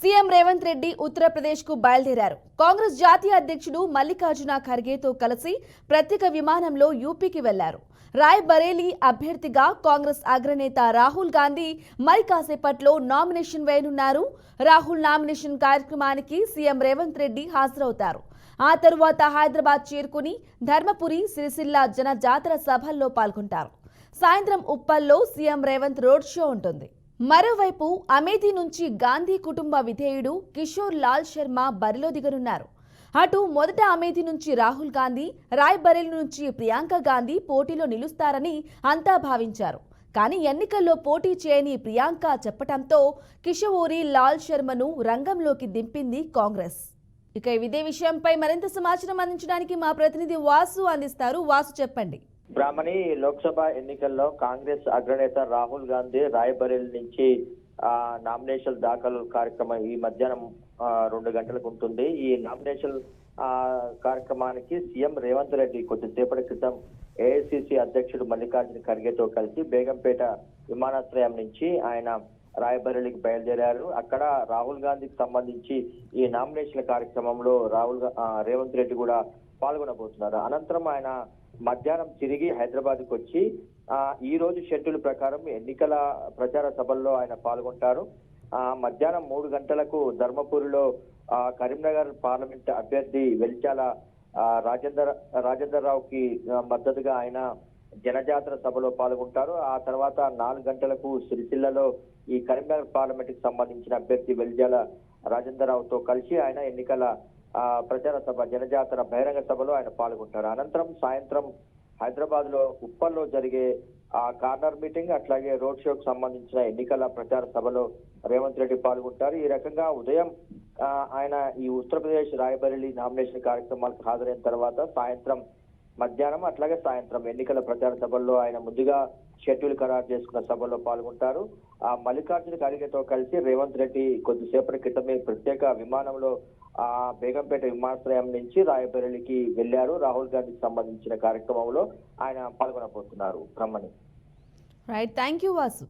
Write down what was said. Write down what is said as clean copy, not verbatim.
CM Revanth Reddy Uttar Pradesh కు బయలుదేరారు. కాంగ్రెస్ జాతీయ అధ్యక్షుడు మల్లికార్జున ఖర్గేతో కలిసి ప్రత్యేక విమానంలో యూపీకి వెళ్లారు. రాయ్ బరేలీ అభ్యర్థిగా కాంగ్రెస్ అగ్రనేత రాహుల్ గాంధీ మరి కాసేపట్లో నామినేషన్ వేయనున్నారు. రాహుల్ నామినేషన్ కార్యక్రమానికి సీఎం రేవంత్ రెడ్డి హాజరవుతారు. ఆ తరువాత హైదరాబాద్ చేరుకుని ధర్మపురి, సిరిసిల్ల జనజాతర సభల్లో పాల్గొంటారు. సాయంత్రం ఉప్పల్లో సీఎం రేవంత్ రోడ్ షో ఉంటుంది. మరోవైపు అమేథీ నుంచి గాంధీ కుటుంబ విధేయుడు కిషోర్ లాల్ శర్మ బరిలో దిగనున్నారు. అటు మొదట అమేథీ నుంచి రాహుల్ గాంధీ, రాయ్ బరేలీ నుంచి ప్రియాంక గాంధీ పోటీలో నిలుస్తారని అంతా భావించారు. కానీ ఎన్నికల్లో పోటీ చేయని ప్రియాంక చెప్పడంతో కిషోరి లాల్ శర్మను రంగంలోకి దింపింది కాంగ్రెస్. ఇక ఇదే విషయంపై మరింత సమాచారం అందించడానికి మా ప్రతినిధి వాసు అందిస్తారు. వాసు, చెప్పండి. బ్రాహ్మణి, లోక్సభ ఎన్నికల్లో కాంగ్రెస్ అగ్రనేత రాహుల్ గాంధీ రాయ్బరేలీ నుంచి నామినేషన్ దాఖలు కార్యక్రమం ఈ మధ్యాహ్నం 2 గంటలకు ఉంటుంది. ఈ నామినేషన్ కార్యక్రమానికి సీఎం రేవంత్ రెడ్డి కొద్దిసేపటి క్రితం ఏఐసిసి అధ్యక్షుడు మల్లికార్జున ఖర్గేతో కలిసి బేగంపేట విమానాశ్రయం నుంచి ఆయన రాయ్బరేలీకి బయలుదేరారు. అక్కడ రాహుల్ గాంధీకి సంబంధించి ఈ నామినేషన్ కార్యక్రమంలో రేవంత్ రెడ్డి కూడా పాల్గొనబోతున్నారు. అనంతరం ఆయన మధ్యాహ్నం తిరిగి హైదరాబాద్ కు వచ్చి ఈ రోజు షెడ్యూల్ ప్రకారం ఎన్నికల ప్రచార సభల్లో ఆయన పాల్గొంటారు. మధ్యాహ్నం 3 గంటలకు ధర్మపురిలో కరీంనగర్ పార్లమెంట్ అభ్యర్థి వెల్చాల రాజేందర్ రావుకి మద్దతుగా ఆయన జనజాతర సభలో పాల్గొంటారు. ఆ తర్వాత 4 గంటలకు సిరిసిల్లలో ఈ కరీంనగర్ పార్లమెంట్ కి సంబంధించిన అభ్యర్థి వెల్చాల రాజేందర్ రావుతో కలిసి ఆయన ఎన్నికల ప్రచార సభ జనజాతర బహిరంగ సభలో ఆయన పాల్గొంటారు. అనంతరం సాయంత్రం హైదరాబాద్ లో ఉప్పల్లో జరిగే కార్నర్ మీటింగ్, అట్లాగే రోడ్ షోకు సంబంధించిన ఎన్నికల ప్రచార సభలో రేవంత్ రెడ్డి పాల్గొంటారు. ఈ రకంగా ఉదయం ఆయన ఈ ఉత్తరప్రదేశ్ రాయ్బరేలీ నామినేషన్ కార్యక్రమాలకు హాజరైన తర్వాత మధ్యాహ్నం అట్లాగే సాయంత్రం ఎన్నికల ప్రచార సభల్లో ఆయన ముందుగా షెడ్యూల్ ఖరారు చేసుకున్న సభలో పాల్గొంటారు. మల్లికార్జున ఖర్గేతో కలిసి రేవంత్ రెడ్డి కొద్దిసేపటి క్రితమే ప్రత్యేక విమానంలో బేగంపేట విమానాశ్రయం నుంచి రాయ్బరేలీకి వెళ్లారు. రాహుల్ గాంధీకి సంబంధించిన కార్యక్రమంలో ఆయన పాల్గొనబోతున్నారు. Brahmani. Right, thank you Vasu.